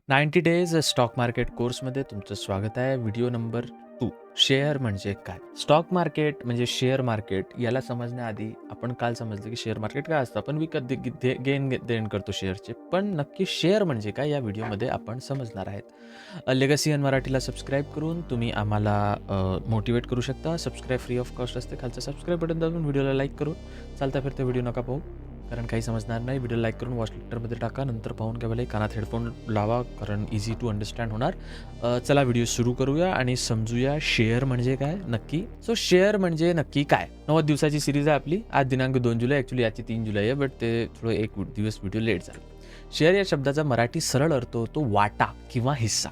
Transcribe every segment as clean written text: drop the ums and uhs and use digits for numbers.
90 days stock market कोर्समध्ये तुमचं स्वागत आहे. Video number 2. शेअर म्हणजे काय? स्टॉक मार्केट म्हणजे शेअर मार्केट याला समजण्याआधी आपण काल समजलं की शेअर मार्केट काय असतं. आपण विकत घेण देण करतो शेअरचे. पण नक्की शेअर म्हणजे काय या व्हिडिओमध्ये आपण समजणार आहेत. लेगसी इन मराठीला सबस्क्राईब करून तुम्ही आम्हाला मोटिवेट करू शकता. सबस्क्राईब फ्री ऑफ कॉस्ट असते. खालचं सबस्क्राईब बटन दाबून व्हिडिओला लाईक करून चालता फिरता व्हिडिओ नका पाहू, कारण काही समजणार नाही. व्हिडिओ लाईक करून वॉच लेक्टरमध्ये टाका, नंतर पाहून घ्या. भले कानात हेडफोन लावा, कारण इझी टू अंडरस्टँड होणार. चला व्हिडिओ सुरू करूया आणि समजूया शेअर म्हणजे काय नक्की. सो शेअर म्हणजे नक्की काय? 90 दिवसाची सिरीज आहे आपली. आज दिनांक 2 जुलै, ॲक्च्युली याची 3 जुलै आहे, बट ते थोडं एक दिवस व्हिडिओ लेट झाला. शेअर या शब्दाचा मराठी सरळ अर्थ होतो वाटा किंवा हिस्सा.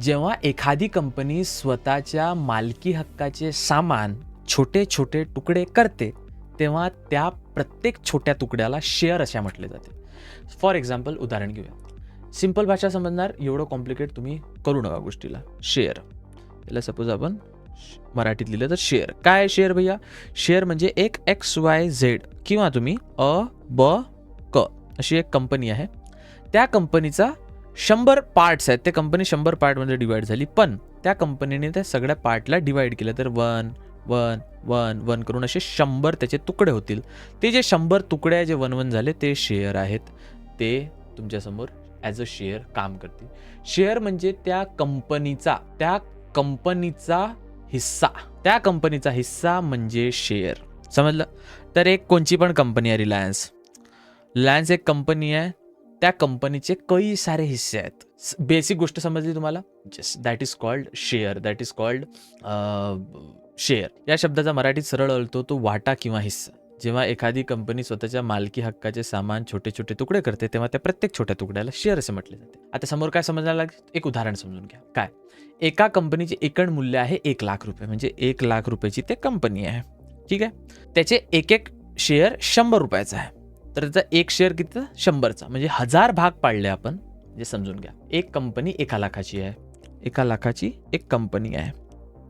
जेव्हा एखादी कंपनी स्वतःच्या मालकी हक्काचे सामान छोटे छोटे तुकडे करते, तेव्हा त्या प्रत्येक छोट्या तुकड्याला शेअर असे म्हटले जाते. फॉर एक्झाम्पल उदाहरण घेऊया. सिंपल भाषा समजणार, एवढं कॉम्प्लिकेट तुम्ही करू नका गोष्टीला. शेअर याला सपोज आपण मराठीत लिहिलं तर शेअर. काय आहे शेअर भैया? शेअर म्हणजे एक XYZ किंवा तुम्ही क अशी एक कंपनी आहे. त्या कंपनीचा 100 पार्ट्स आहेत. ते कंपनी 100 पार्टमध्ये डिवाइड झाली, पण त्या कंपनीने त्या सगळ्या पार्टला डिवाइड केलं तर 1 करून असे 100 त्याचे तुकडे होतील. ते जे 100 तुकडे जे 1 झाले ते शेअर आहेत. ते तुमच्यासमोर ॲज अ शेअर काम करतील. शेअर म्हणजे त्या कंपनीचा हिस्सा. त्या कंपनीचा हिस्सा म्हणजे शेअर. समजलं? तर एक कोणची पण कंपनी आहे, रिलायन्स एक कंपनी आहे. त्या कंपनीचे कई सारे हिस्से आहेत. बेसिक गोष्ट समजली तुम्हाला? That is called share. Share या शब्दाचा मराठीत सरळ अर्थ तो वाटा किंवा हिस्सा. जेव्हा एखादी कंपनी स्वतःच्या मालकी हक्काचे सामान छोटे छोटे तुकडे करते, तेव्हा त्या प्रत्येक छोट्या तुकड्याला शेअर असे म्हटले जाते. आता समोर काय समजायला लागेल? एक उदाहरण समजून घ्या. काय? एका कंपनीचे एकूण मूल्य आहे 1 लाख रुपये, म्हणजे 1 लाख रुपयाची ते कंपनी आहे. ठीक आहे. त्याचे एक शेअर 100 रुपयाचा आहे. तर त्याचा एक शेअर कितीचा? 100चा, म्हणजे 1000 भाग पाडले आपण. म्हणजे समजून घ्या, एक कंपनी 1 लाखाची आहे. 1 लाखाची एक कंपनी आहे.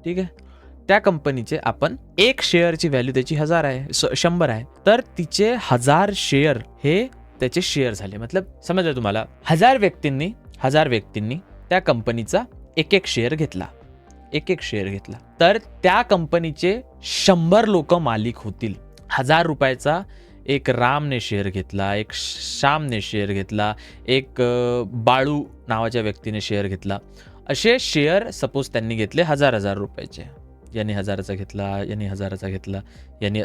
ठीक आहे. त्या कंपनीचे आपण एक शेअरची व्हॅल्यू त्याची 100 आहे. तर तिचे 1000 शेअर हे त्याचे शेअर झाले. मतलब समजलं तुम्हाला? 1000 व्यक्तींनी त्या कंपनीचा एक शेअर घेतला. तर त्या कंपनीचे 100 लोक मालिक होतील. 1000 रुपयाचा एक रामने शेअर घेतला, एक श्यामने शेअर घेतला, एक बाळू नावाच्या व्यक्तीने शेअर घेतला. असे शेअर सपोज त्यांनी घेतले 1000 रुपयाचे. याने 1000चा घेतला, याने 1000चा घेतला, याने.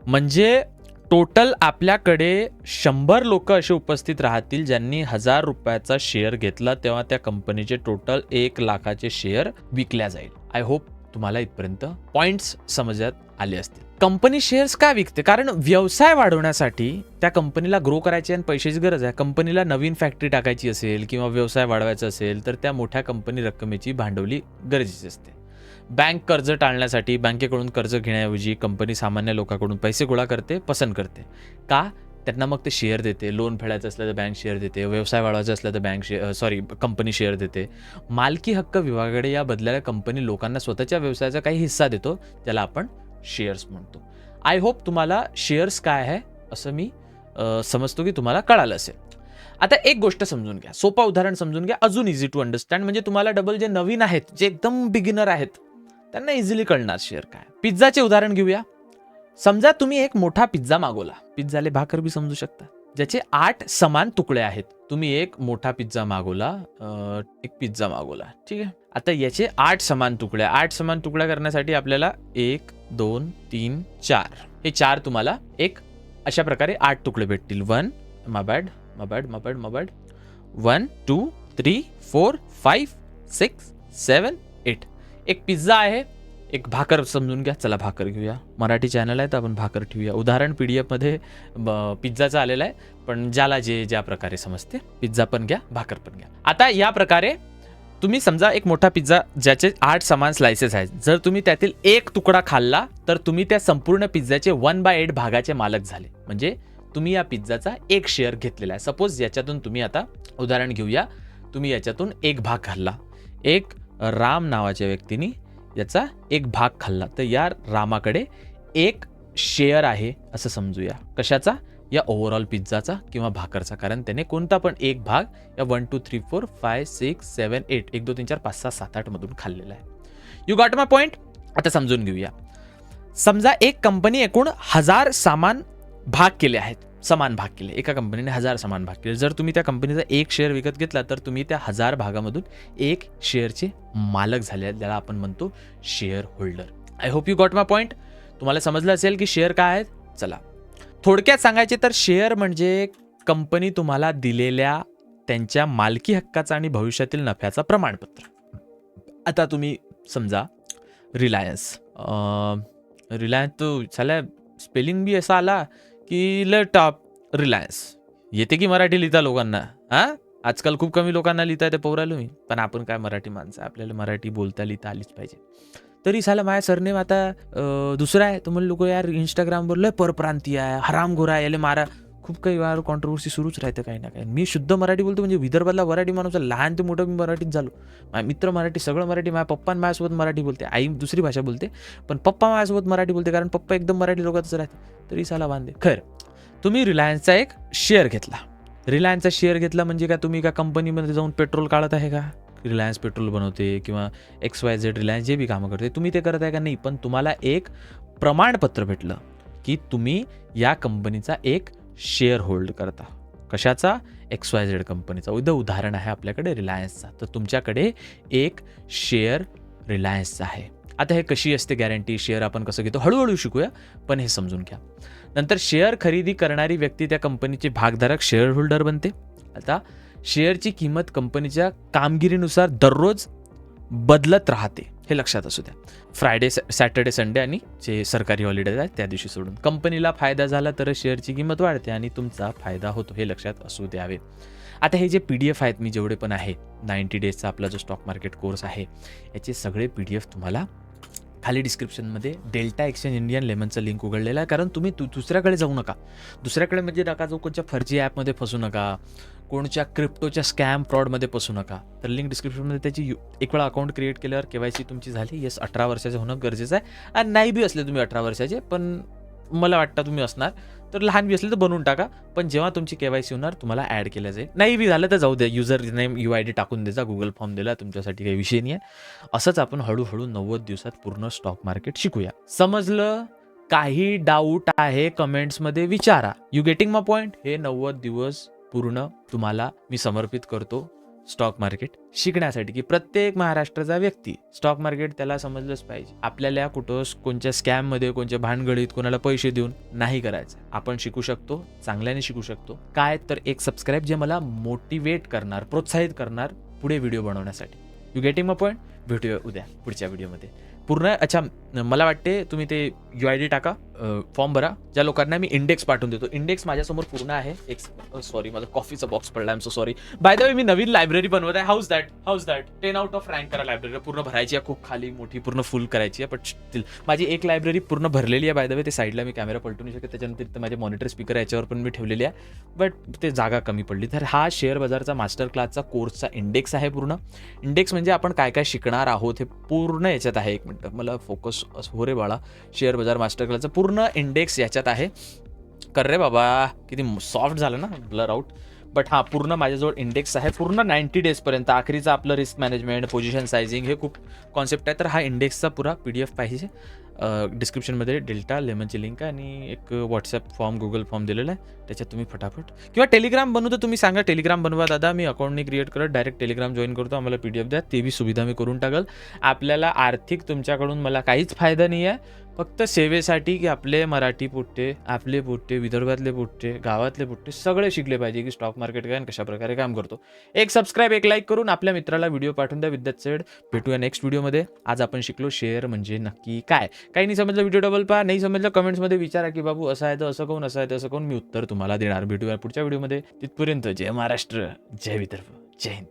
म्हणजे टोटल आपल्याकडे 100 लोक असे उपस्थित राहतील ज्यांनी 1000 रुपयाचा शेअर घेतला, तेव्हा त्या कंपनीचे टोटल 1 लाखाचे शेअर विकल्या जाईल. आय होप तुम्हाला इथपर्यंत पॉइंट्स समजण्यात आले असतील. कंपनी शेअर्स का विकते? कारण व्यवसाय वाढवण्यासाठी त्या कंपनीला ग्रो करायची आणि पैशाची गरज आहे. कंपनीला नवीन फॅक्टरी टाकायची असेल किंवा व्यवसाय वाढवायचा असेल, तर त्या मोठ्या कंपनी रक्कमेची भांडवली गरजेची असते. बँक कर्ज टाळण्यासाठी बँकेकडून कर्ज घेण्याऐवजी कंपनी सामान्य लोकांकडून पैसे गोळा करते, पसंत करते. का? त्यांना मग ते शेअर देते. लोन फेडायचं असलं तर बँक शेअर देते. व्यवसाय वाढवायचा असलं तर कंपनी शेअर देते. मालकी हक्क विभागाकडे या बदल्याला कंपनी लोकांना स्वतःच्या व्यवसायाचा काही हिस्सा देतो, ज्याला आपण शेअर्स म्हणतो. आय होप तुम्हाला शेअर्स काय आहे असं मी समजतो की तुम्हाला कळालं असेल. आता एक गोष्ट समजून घ्या, सोपा उदाहरण समजून घ्या, अजून इझी टू अंडरस्टँड. म्हणजे तुम्हाला डबल जे नवीन आहेत, जे एकदम बिगिनर आहेत, त्यांना इझिली कळणार शेअर काय. पिझ्झाचे उदाहरण घेऊया. समजा तुम्ही एक मोठा पिझ्झा मागवला. पिझ्झाले भाकर बी समजू शकता, ज्याचे 8 समान तुकडे आहेत. तुम्ही एक मोठा पिझ्झा मागवला, ठीक आहे. आता याचे 8 समान तुकड्या करण्यासाठी आपल्याला 1 2 3 4 हे 4 तुम्हाला एक अशा प्रकारे 8 तुकडे भेटतील. 1 2 3 4 5 6 7 8. एक पिझ्झा आहे. एक भाकर समजून घ्या. चला भाकर घेऊया. मराठी चॅनल आहे तर आपण भाकर ठेवूया. उदाहरण PDF मध्ये पिझ्झाचं आलेलं आहे, पण ज्याला ज्या प्रकारे समजते, पिझ्झा पण घ्या, भाकर पण घ्या. आता या प्रकारे तुम्ही समजा एक मोठा पिझ्झा ज्याचे 8 समान स्लाइसेस आहेत. जर तुम्ही त्यातील एक तुकडा खाल्ला तर तुम्ही त्या संपूर्ण पिझ्झाचे 1/8 भागाचे मालक झाले. म्हणजे तुम्ही या पिझ्झाचा एक शेअर घेतलेला आहे. सपोज याच्यातून तुम्ही आता उदाहरण घेऊया, तुम्ही याच्यातून एक भाग खाल्ला. एक राम नावाच्या व्यक्तीने याचा एक भाग खाल्ला, तर या रामाकडे एक शेअर आहे असं समजूया. कशाचा? या ओव्हरऑल पिझ्झाचा किंवा भाकरचा, कारण त्याने कोणता पण एक भाग या 1 2 3 4 5 6 7 8 1 2 3 4 5 6 7 8 मधून खाल्लेला आहे. You got my point. आता समजून घेऊया. समजा एक कंपनी एकूण 1000 समान भाग केले आहेत. एका कंपनीने 1000 समान भाग केले. जर तुम्ही त्या कंपनीचा एक शेअर विकत घेतला तर तुम्ही त्या 1000 भागामधून एक शेअरचे मालक झाले आहेत, ज्याला आपण म्हणतो share holder. I hope you got my point. तुम्हाला समजलं असेल की शेअर काय आहेत. चला थोडक्यात सांगायचे तर शेअर म्हणजे कंपनी तुम्हाला दिलेल्या त्यांच्या मालकी हक्काचा आणि भविष्यातील नफ्याचा प्रमाणपत्र. आता तुम्ही समजा रिलायन्स तो झाल्या स्पेलिंग बी असा आला की ल टॉप रिलायन्स येते की मराठी लिहिता लोकांना. आजकाल खूप कमी लोकांना लिहिता येते पोरालो मी, पण आपण काय मराठी माणसं, आपल्याला मराठी बोलता लिहिता आलीच पाहिजे. तरी साला माझ्या सरनेम आता दुसरा आहे. तर म्हणून लोक यार इंस्टाग्रामवर लय परप्रांतीय आहे, हरामखोर आहे, याले मारा. खूप काही वार कॉन्ट्रोवर्सी सुरूच राहते काही ना काही. मी शुद्ध मराठी बोलतो, म्हणजे विदर्भातला मराठी माणूस, लहान ते मोठं मी मराठीत झालो. माझे मित्र मराठी, सगळं मराठी. माझ्या पप्पा माझ्यासोबत मराठी बोलते, आई दुसरी भाषा बोलते, पण पप्पा माझ्यासोबत मराठी बोलते, कारण पप्पा एकदम मराठी लोकांच राहते. तरी साला बांधे. खैर, तुम्ही रिलायन्सचा एक शेअर घेतला. रिलायन्सचा शेअर घेतला म्हणजे का तुम्ही का कंपनीमध्ये जाऊन पेट्रोल काढत आहे का? रिलायन्स पेट्रोल बनवते किंवा XYZ रिलायन्स जे बी कामं करते तुम्ही ते करत आहे का? नाही. पण तुम्हाला एक प्रमाणपत्र भेटलं की तुम्ही या कंपनीचा एक शेअर होल्ड करता. कशाचा? XYZ कंपनीचा. उदाहरण आहे आपल्याकडे रिलायन्सचा. तर तुमच्याकडे एक शेअर रिलायन्सचा आहे. आता हे कशी असते गॅरंटी, शेअर आपण कसं घेतो हळूहळू शिकूया, पण हे समजून घ्या. नंतर शेअर खरेदी करणारी व्यक्ती त्या कंपनीचे भागधारक शेअर होल्डर बनते. आता शेअरची किंमत कंपनीच्या कामगिरीनुसार दररोज बदलत राहते, हे लक्षात असू द्या. फ्रायडे, सॅटर्डे, संडे आणि जे सरकारी हॉलिडेज आहेत त्या दिवशी सोडून. कंपनीला फायदा झाला तर शेअरची किंमत वाढते आणि तुमचा फायदा होतो, हे लक्षात असू द्यावे. आता हे जे PDF आहेत, मी जेवढे पण आहे 90 डेजचा आपला जो स्टॉक मार्केट कोर्स आहे, याचे सगळे PDF तुम्हाला खाली डिस्क्रिप्शनमध्ये डेल्टा एक्सचेंज इंडियन लेमनचं लिंक उघडलेलं आहे. कारण तुम्ही दुसऱ्याकडे जाऊ नका. दुसऱ्याकडे म्हणजे नका जाऊ, कोणत्या फर्जी ॲपमध्ये फसू नका, कोणत्या क्रिप्टोच्या स्कॅम फ्रॉडमध्ये फसू नका. तर लिंक डिस्क्रिप्शनमध्ये त्याची एक वेळा अकाउंट क्रिएट केल्यावर KYC तुमची झाली. येस, 18 वर्षाचे होणं गरजेचं आहे. आणि नाही बी असले तुम्ही 18 वर्षाचे, पण मला वाटतं तुम्ही असणार, तर लहान बी असले तर बनवून टाका. पण जेव्हा तुमची KYC होणार तुम्हाला ॲड केलं जाईल. नाही बी झालं तर जाऊ द्या, युजर नेम UID टाकून द्यायचा, गुगल फॉर्म दिला, तुमच्यासाठी काही विषय नाही आहे. असंच आपण हळूहळू 90 दिवसात पूर्ण स्टॉक मार्केट शिकूया. समजलं? काही डाऊट आहे कमेंट्समध्ये विचारा. You getting my point? हे 90 दिवस पूर्ण तुम्हाला मी समर्पित करतो स्टॉक मार्केट शिकण्यासाठी, की प्रत्येक महाराष्ट्राचा व्यक्ती स्टॉक मार्केट त्याला समजलंच पाहिजे. आपल्याला कुठं कोणत्या स्कॅममध्ये, कोणत्या भानगडीत कोणाला पैसे देऊन नाही करायचं. आपण शिकू शकतो, चांगल्याने शिकू शकतो. काय तर एक सबस्क्राईब जे मला मोटिवेट करणार, प्रोत्साहित करणार पुढे व्हिडिओ बनवण्यासाठी. You getting my point? भेटूया उद्या पुढच्या व्हिडिओमध्ये. पूर्ण अच्छा, मला वाटते तुम्ही ते UID टाका, फॉर्म भरा. ज्या लोकांना मी इंडेक्स पाठवून देतो, इंडेक्स माझ्यासमोर पूर्ण आहे. सॉरी, माझा कॉफीचा बॉक्स पडला, I am so sorry. By the way, me Naveen library बनवत आहे. House that 10 out of rank करा. लायब्ररी पूर्ण भरायची आहे, खूप खाली मोठी पूर्ण फुल करायची आहे. बट स्टील माझी एक लायब्ररी पूर्ण भरलेली आहे. बाय द वे, ते साईडला मी कॅमेरा पलटू नाही शकत, त्याच्यानंतर माझे मॉनिटर स्पीकर याच्यावर पण मी ठेवलेली आहे, बट ते जागा कमी पडली. तर हा शेअर बाजारचा मास्टर क्लासचा कोर्सचा इंडेक्स आहे. पूर्ण इंडेक्स म्हणजे आपण काय काय शिकणार आहोत हे पूर्ण याच्यात आहे. एक मिनटं, मला फोकस हो रे बाळा. शेअर बाजार मास्टर क्लासचा पूर्ण इंडेक्स याच्यात आहे. कर रे बाबा, किती सॉफ्ट झालं ना, ब्लर आउट. बट हां, पूर्ण माझ्याजवळ इंडेक्स आहे पूर्ण 90 डेजपर्यंत. आखरीचा आपलं रिस्क मॅनेजमेंट, पोझिशन सायझिंग, हे खूप कॉन्सेप्ट आहे. तर हा इंडेक्सचा पुरा PDF पाहिजे. डिस्क्रिप्शनमध्ये डेल्टा लेमनची लिंक आहे आणि एक व्हॉट्सअप फॉर्म, गुगल फॉर्म दिलेला आहे. त्याच्यात तुम्ही फटाफट, किंवा टेलिग्राम बनवू तर तुम्ही सांगा टेलिग्राम बनवा दादा, मी अकाउंट नाही क्रिएट करत, डायरेक्ट टेलिग्राम जॉईन करतो, आम्हाला PDF द्या. ते बी सुविधा मी करून टाकल. आपल्याला आर्थिक तुमच्याकडून मला काहीच फायदा नाही आहे, फक्त सेवेसाठी, की आपले मराठी पोट्टे, आपले पोट्टे, विदर्भातले पोट्टे, गावातले पोट्टे सगळे शिकले पाहिजे की स्टॉक मार्केट काय आणि कशाप्रकारे काम करतो. एक सबस्क्राईब, एक लाईक करून आपल्या मित्राला व्हिडिओ पाठवून द्या. विथ दॅट सेड, भेटूया नेक्स्ट व्हिडिओमध्ये. आज आपण शिकलो शेअर म्हणजे नक्की काय. काही नाही समजलं व्हिडिओ डबल पहा, नाही समजलं कमेंट्समध्ये विचारा की बाबू असं आहे तर असं कोण, असं आहे तर असं कोण, मी उत्तर तुम्हाला देणार. भेटूया पुढच्या व्हिडिओमध्ये. तिथपर्यंत जय महाराष्ट्र, जय विदर्भ, जय हिंद.